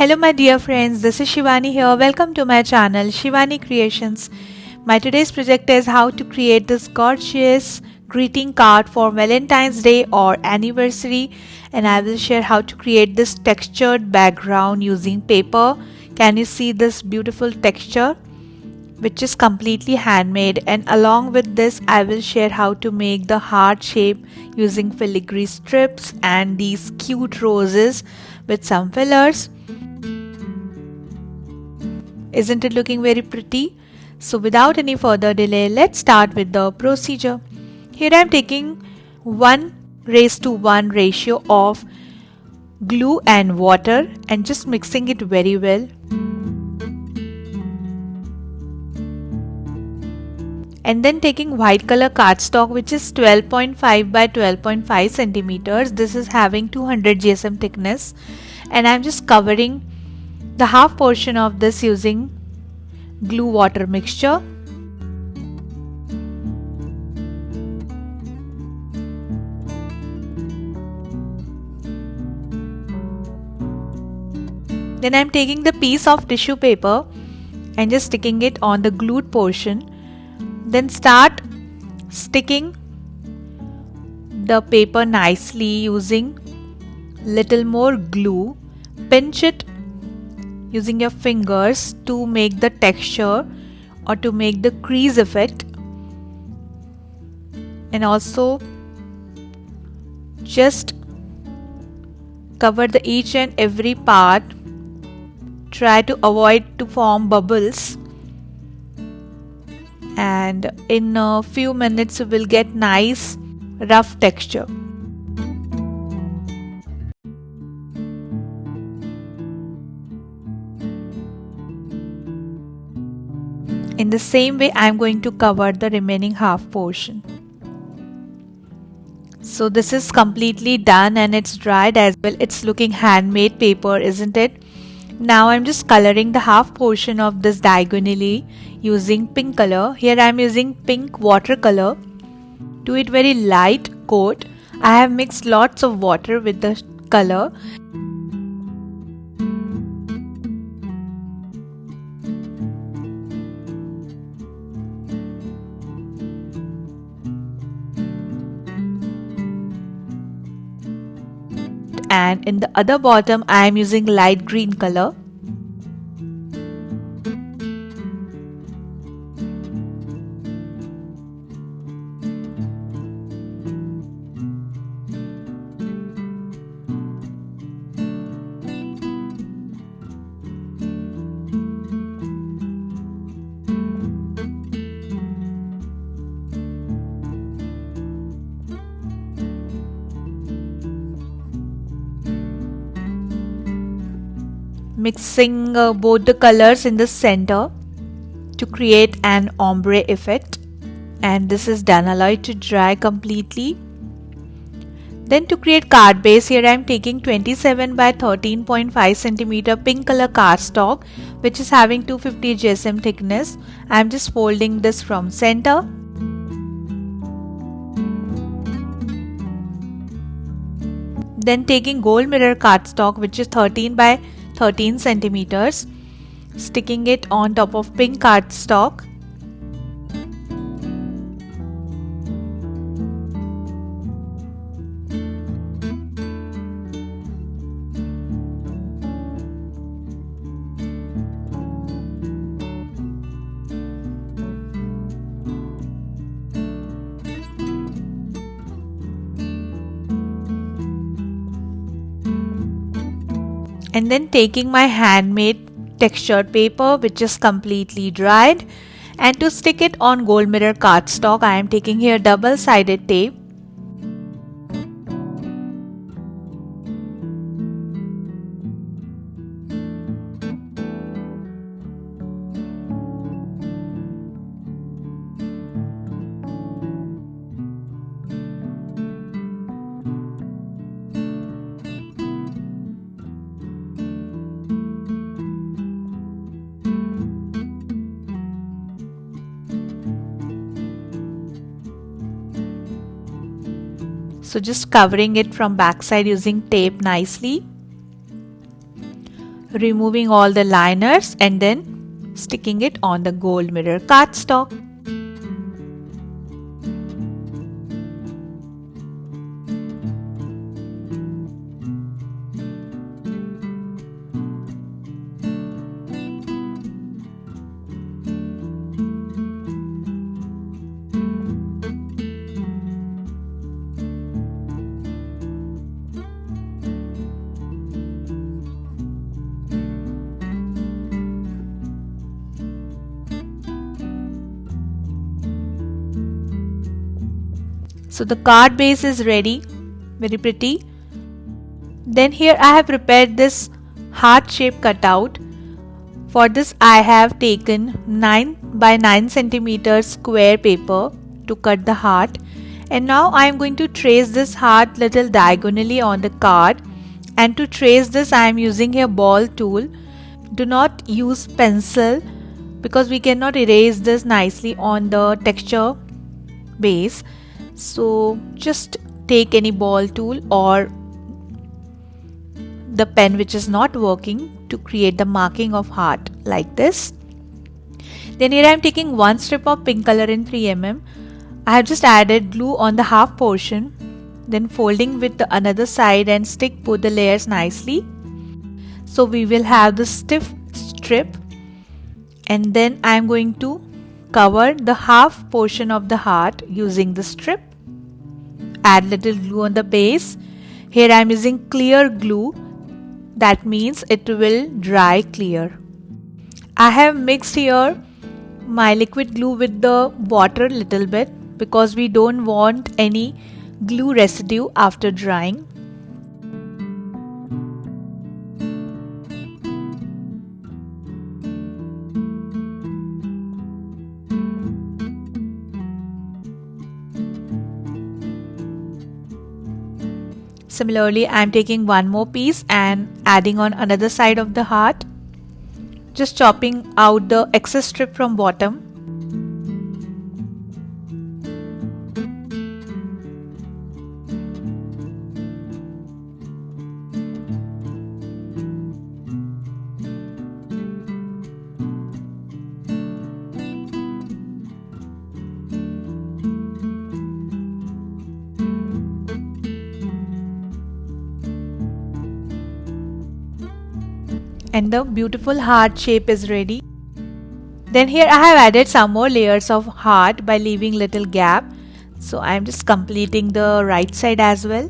Hello my dear friends, this is Shivani here. Welcome to my channel Shivani Creations. My today's project is how to create this gorgeous greeting card for Valentine's Day or anniversary, and I will share how to create this textured background using paper. Can you see this beautiful texture, which is completely handmade, and along with this I will share how to make the heart shape using filigree strips and these cute roses with some fillers. Isn't it looking very pretty? So without any further delay, let's start with the procedure. Here I am taking 1:1 ratio of glue and water and just mixing it very well. And then taking white color cardstock, which is 12.5 by 12.5 centimeters. This is having 200 GSM thickness, and I'm just covering the half portion of this using glue water mixture. Then I'm taking the piece of tissue paper and just sticking it on the glued portion. Then start sticking the paper nicely using little more glue. Pinch it using your fingers to make the texture or to make the crease effect, and also just cover the each and every part. Try to avoid to form bubbles, and in a few minutes you will get nice rough texture. In the same way, I am going to cover the remaining half portion. So this is completely done and it's dried as well. It's looking handmade paper, isn't it? Now I'm just coloring the half portion of this diagonally using pink color. Here I am using pink watercolor. Do it very light coat. I have mixed lots of water with the color. And in the other bottom I am using light green color. Mixing both the colors in the center to create an ombre effect, and this is done. Allow it to dry completely. Then to create card base, here I am taking 27 by 13.5 centimeter pink color cardstock, which is having 250 GSM thickness. I am just folding this from center. Then taking gold mirror cardstock, which is 13 by 13 centimeters, sticking it on top of pink cardstock. And then taking my handmade textured paper, which is completely dried, and to stick it on gold mirror cardstock, I am taking here double-sided tape. So just covering it from backside using tape nicely. removing all the liners and then sticking it on the gold mirror cardstock. So the card base is ready, very pretty. Then here I have prepared this heart shape cutout. For this I have taken 9 by 9 centimeters square paper to cut the heart, and now I am going to trace this heart little diagonally on the card, and to trace this I am using a ball tool. Do not use pencil because we cannot erase this nicely on the texture base. So just take any ball tool or the pen which is not working to create the marking of heart like this. Then here I am taking one strip of pink color in 3mm. I have just added glue on the half portion, then folding with the another side and stick both the layers nicely. So we will have the stiff strip, and then I am going to cover the half portion of the heart using the strip. Add little glue on the base. Here I am using clear glue, that means it will dry clear. I have mixed here my liquid glue with the water little bit because we don't want any glue residue after drying. Similarly, I am taking one more piece and adding on another side of the heart, just chopping out the excess strip from bottom. And the beautiful heart shape is ready. Then here I have added some more layers of heart by leaving little gap. So I am just completing the right side as well.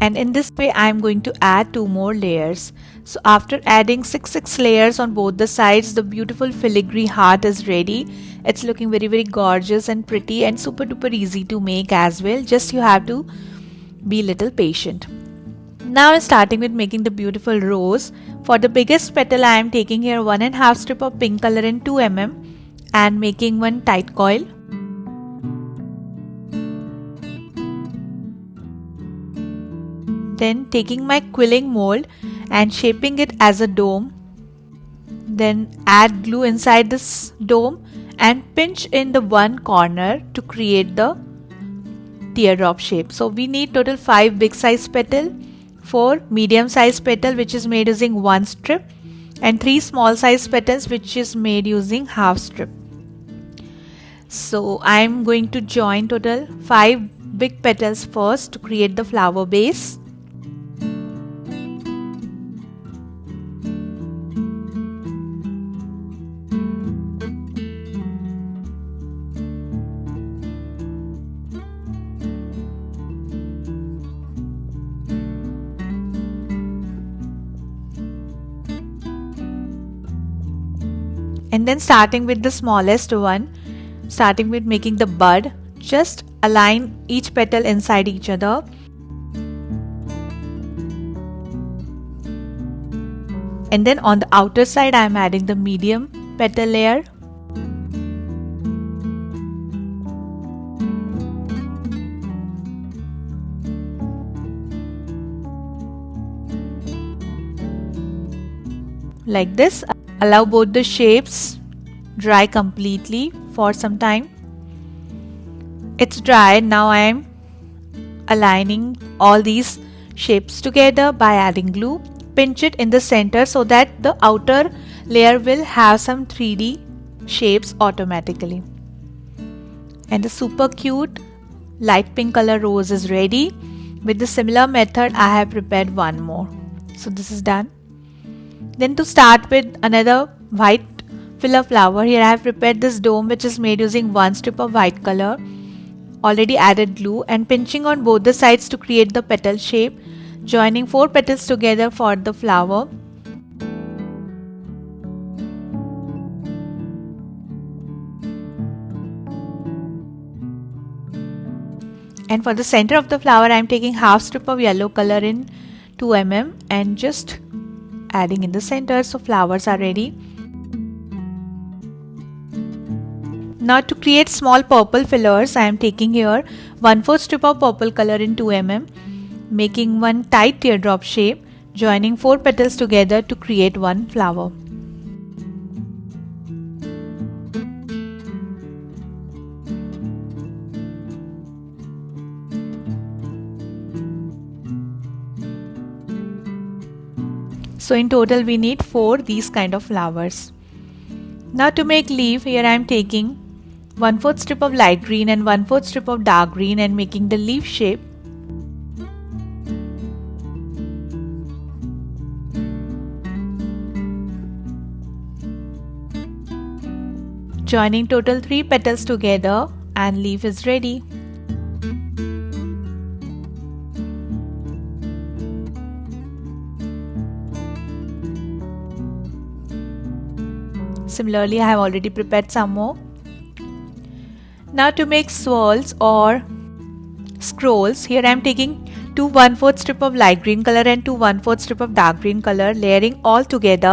And in this way I am going to add 2 more layers. So after adding 6 layers on both the sides, the beautiful filigree heart is ready. It's looking very gorgeous and pretty and super duper easy to make as well. Just you have to be little patient. Now I'm starting with making the beautiful rose. For the biggest petal I am taking here 1.5 strip of pink color in 2mm and making one tight coil. Then taking my quilling mold and shaping it as a dome. Then add glue inside this dome and pinch in the one corner to create the teardrop shape. So we need total 5 big size petal, 4 medium size petal which is made using 1 strip, and 3 small size petals which is made using half strip. So I am going to join total 5 big petals first to create the flower base. And then starting with the smallest one, starting with making the bud, just align each petal inside each other. And then on the outer side I am adding the medium petal layer. Like this. Allow both the shapes dry completely for some time. It's dry. Now I am aligning all these shapes together by adding glue. Pinch it in the center so that the outer layer will have some 3D shapes automatically. And the super cute light pink color rose is ready. With the similar method I have prepared one more. So this is done. Then to start with another white filler flower, here I have prepared this dome which is made using one strip of white color, already added glue, and pinching on both the sides to create the petal shape, joining 4 petals together for the flower. And for the center of the flower I am taking half strip of yellow color in 2 mm and just adding in the center, so flowers are ready. Now to create small purple fillers, I am taking here 1/4 strip of purple color in 2 mm, making one tight teardrop shape, joining 4 petals together to create one flower. So in total we need 4 these kind of flowers. Now to make leaf, here I am taking 1/4 strip of light green and 1/4 strip of dark green and making the leaf shape. Joining total 3 petals together and leaf is ready. Similarly, I have already prepared some more. Now to make swirls or scrolls, here I am taking 2 1/4 strip of light green color and 2 1/4 strip of dark green color, layering all together,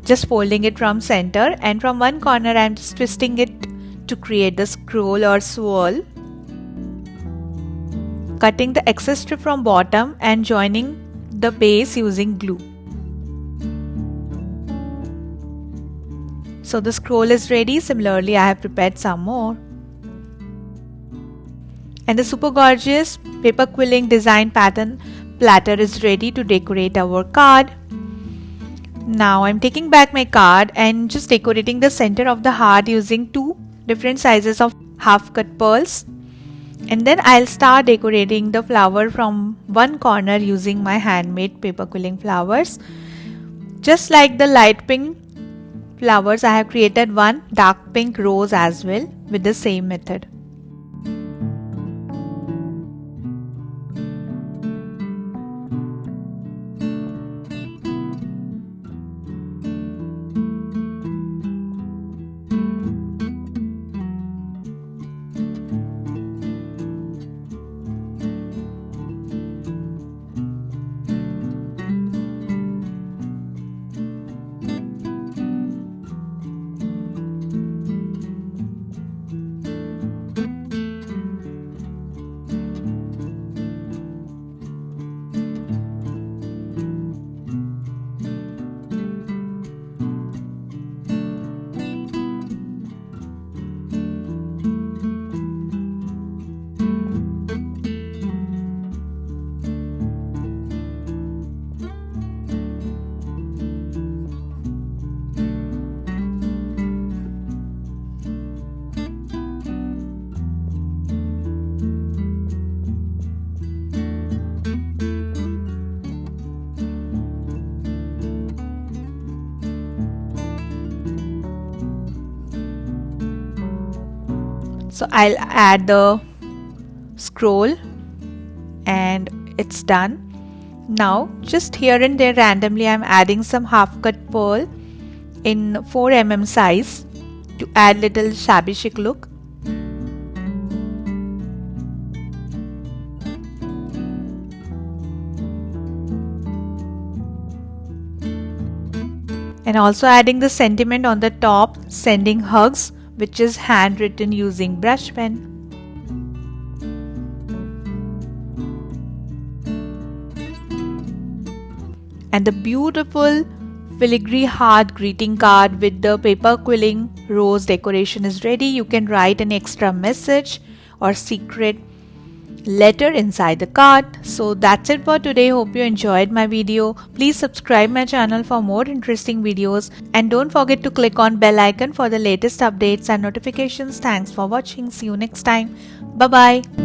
just folding it from center, and from one corner I am just twisting it to create the scroll or swirl. Cutting the excess strip from bottom and joining the base using glue. So the scroll is ready. Similarly, I have prepared some more. And the super gorgeous paper quilling design pattern platter is ready to decorate our card. Now I'm taking back my card and just decorating the center of the heart using 2 different sizes of half cut pearls. And then I'll start decorating the flower from one corner using my handmade paper quilling flowers. Just like the light pink flowers, I have created one dark pink rose as well with the same method. So I'll add the scroll and it's done. Now just here and there randomly I'm adding some half cut pearl in 4 mm size to add little shabby chic look. And also adding the sentiment on the top, sending hugs, which is handwritten using brush pen. And the beautiful Filigree Heart greeting card with the paper quilling rose decoration is ready. You can write an extra message or secret letter inside the card. So that's it for today. Hope you enjoyed my video. Please subscribe my channel for more interesting videos and don't forget to click on bell icon for the latest updates and notifications. Thanks for watching. See you next time. Bye bye.